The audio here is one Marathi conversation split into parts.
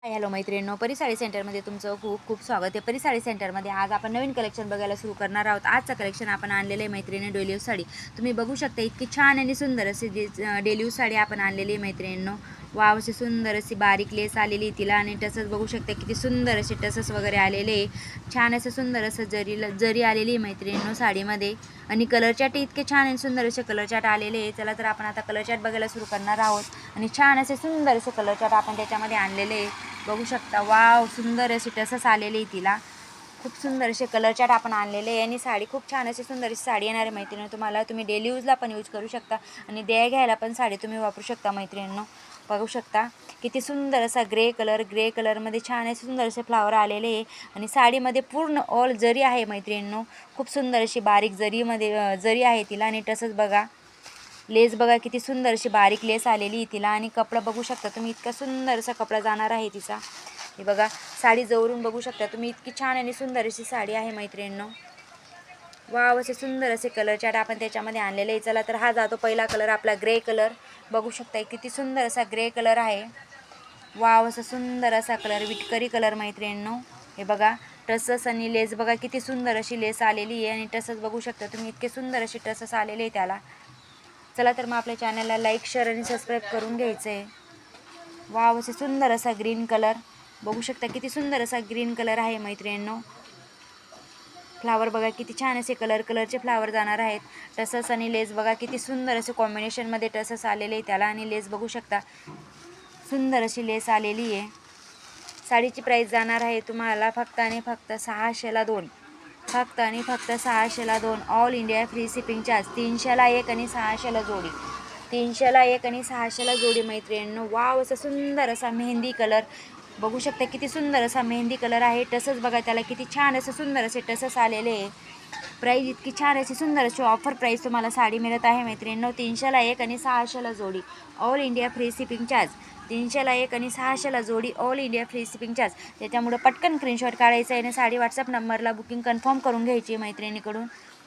हॅलो मैत्रिणींनो, परी साडी सेंटरमध्ये तुमचं खूप खूप स्वागत आहे. परी साडी सेंटरमध्ये आज आपण नवीन कलेक्शन बघायला सुरू करणार आहोत. आजचं कलेक्शन आपण आणलेलं आहे मैत्रिणी डेली यूज साडी. तुम्ही बघू शकता इतकी छान आणि सुंदर अशी डेली यूज साडी आपण आणलेली आहे मैत्रिणींनो. वाव, अशी सुंदर अशी बारीक लेस आलेली आहे तिला आणि टसच बघू शकता किती सुंदर असे टसस वगैरे आलेले आहे. छान असं सुंदर असं जरी आलेली आहे मैत्रिणींनो साडीमध्ये. आणि कलर चार्ट इतके छान आणि सुंदर असे कलर चार्ट आलेले आहे. चला तर आपण आता कलर चार्ट बघायला सुरू करणार आहोत. आणि छान असे सुंदर असे कलर चार्ट आपण त्याच्यामध्ये आणलेले आहे. बघू शकता वाव, सुंदर अशी टसस आलेली आहे तिला. खूप सुंदर असे कलर चार्ट आपण आणलेले आहे. आणि साडी खूप छान अशी सुंदर अशी साडी येणार आहे मैत्रिणी तुम्हाला. तुम्ही डेली यूजला पण यूज करू शकता आणि द्या घ्यायला पण साडी तुम्ही वापरू शकता मैत्रिणींनो. बघू शकता किती सुंदर असा ग्रे कलरमध्ये छान असे सुंदर असे फ्लावर आलेले आहे. आणि साडीमध्ये पूर्ण ऑल जरी आहे मैत्रिणींनो. खूप सुंदर अशी बारीक जरी आहे तिला. आणि तसंच बघा लेस बघा किती सुंदर अशी बारीक लेस आलेली आहे तिला. आणि कपडा बघू शकता तुम्ही, इतका सुंदर असा कपडा जाणार आहे तिचा. हे बघा साडी जवळून बघू शकता तुम्ही, इतकी छान आणि सुंदर अशी साडी आहे मैत्रिणींनो. वाव, असे सुंदर असे कलर चार्ट आपण त्याच्यामध्ये आणलेले आहे. चला तर हा जातो पहिला कलर आपला ग्रे कलर. बघू शकता किती सुंदर असा ग्रे कलर आहे. वाव, असा सुंदर असा कलर विटकरी कलर मैत्रिणींनो. हे बघा टसस आणि लेस बघा किती सुंदर अशी लेस आलेली आहे. आणि टसस बघू शकता तुम्ही, इतके सुंदर असे टसस आलेले आहे त्याला. चला तर मग आपल्या चॅनलला लाईक शेअर आणि सबस्क्राईब करून घ्यायचं आहे. वाव, असे सुंदर असा ग्रीन कलर. बघू शकता किती सुंदर असा ग्रीन कलर आहे मैत्रिणींनो. फ्लावर बघा किती छान असे कलरचे फ्लावर जाणार आहेत. टसस आणि लेस बघा किती सुंदर असे कॉम्बिनेशनमध्ये टसस आलेले आहे त्याला. आणि लेस बघू शकता सुंदर अशी लेस आलेली आहे. साडीची प्राईस जाणार आहे तुम्हाला फक्त आणि फक्त 600ला 2. फक्त आणि फक्त 600ला 2. All India free shipping charge. 300ला 1 आणि 600ला जोडी. 300ला 1 आणि 600ला जोडी मैत्रिणींनो. वाव, असा सुंदर असा मेहंदी कलर. बघू शकता किती सुंदर असा मेहंदी कलर आहे. टसच बघा त्याला किती छान असं सुंदर असे टसस आलेले आहे. प्राईस इतकी छान अशी सुंदर अशी ऑफर प्राईस तुम्हाला साडी मिळत आहे मैत्रिणींनो. 300ला 1 आणि 600ला जोडी. All India free shipping charge. 300ला 1 आणि 600ला जोडी. All India free shipping charge. त्याच्यामुळे पटकन स्क्रीनशॉट काढायचा आहे आणि साडी व्हॉट्सअप नंबरला बुकिंग कन्फर्म करून घ्यायची मैत्रिणीकडून.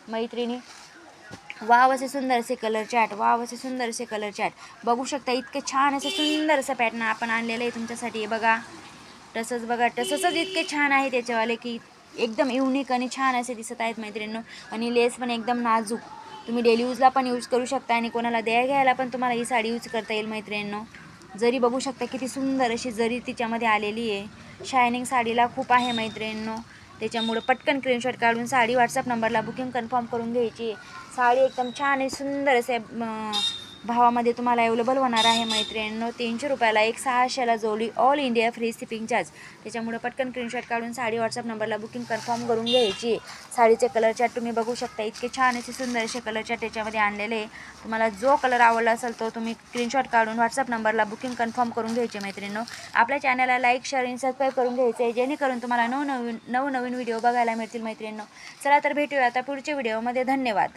मैत्रिणी वाव, असे सुंदर असे कलर चार्ट. वाव, असे सुंदर असे कलर चार्ट. बघू शकता इतके छान असे सुंदर असं पॅटर्न आपण आणलेलं आहे तुमच्यासाठी. बघा तसंच बघा टसंच इतके छान आहे त्याच्यावाले की एकदम युनिक आणि छान असे दिसत आहेत मैत्रिणींनो. आणि लेस पण एकदम नाजूक. तुम्ही डेली यूजला पण यूज करू शकता आणि कोणाला द्या घ्यायला पण तुम्हाला ही साडी यूज करता येईल मैत्रिणींनो. जरी बघू शकता किती सुंदर अशी जरी तिच्यामध्ये आलेली आहे. शायनिंग साडीला खूप आहे मैत्रिणींनो. त्याच्यामुळं पटकन स्क्रीनशॉट काढून साडी व्हॉट्सअप नंबरला बुकिंग कन्फर्म करून घ्यायची. साडी एकदम छान आणि सुंदर असे भावामध्ये तुम्हाला अवेलेबल होणार आहे मैत्रिणींनो. 300 रुपयाला एक, 600ला जोडी. All India free shipping charge. त्याच्यामुळे पटकन स्क्रीनशॉट काढून साडी व्हॉट्सअप नंबरला बुकिंग कन्फर्म करून घ्यायची. साडीचे कलर चार्ट तुम्ही बघू शकता इतके छान असे सुंदर असे कलर चार्ट त्याच्यामध्ये आणलेले. तुम्हाला जो कलर आवडला असेल तो तुम्ही स्क्रीनशॉट काढून व्हॉट्सअप नंबरला बुकिंग कन्फर्म करून घ्यायचे मैत्रिणींनो. आपल्या चॅनलला लाईक शेअर आणि सबस्क्राईब करून घ्यायचे आहे जेणेकरून तुम्हाला नवनवीन व्हिडिओ बघायला मिळतील मैत्रिणींनो. चला तर भेटूया आता पुढच्या व्हिडिओमध्ये. धन्यवाद.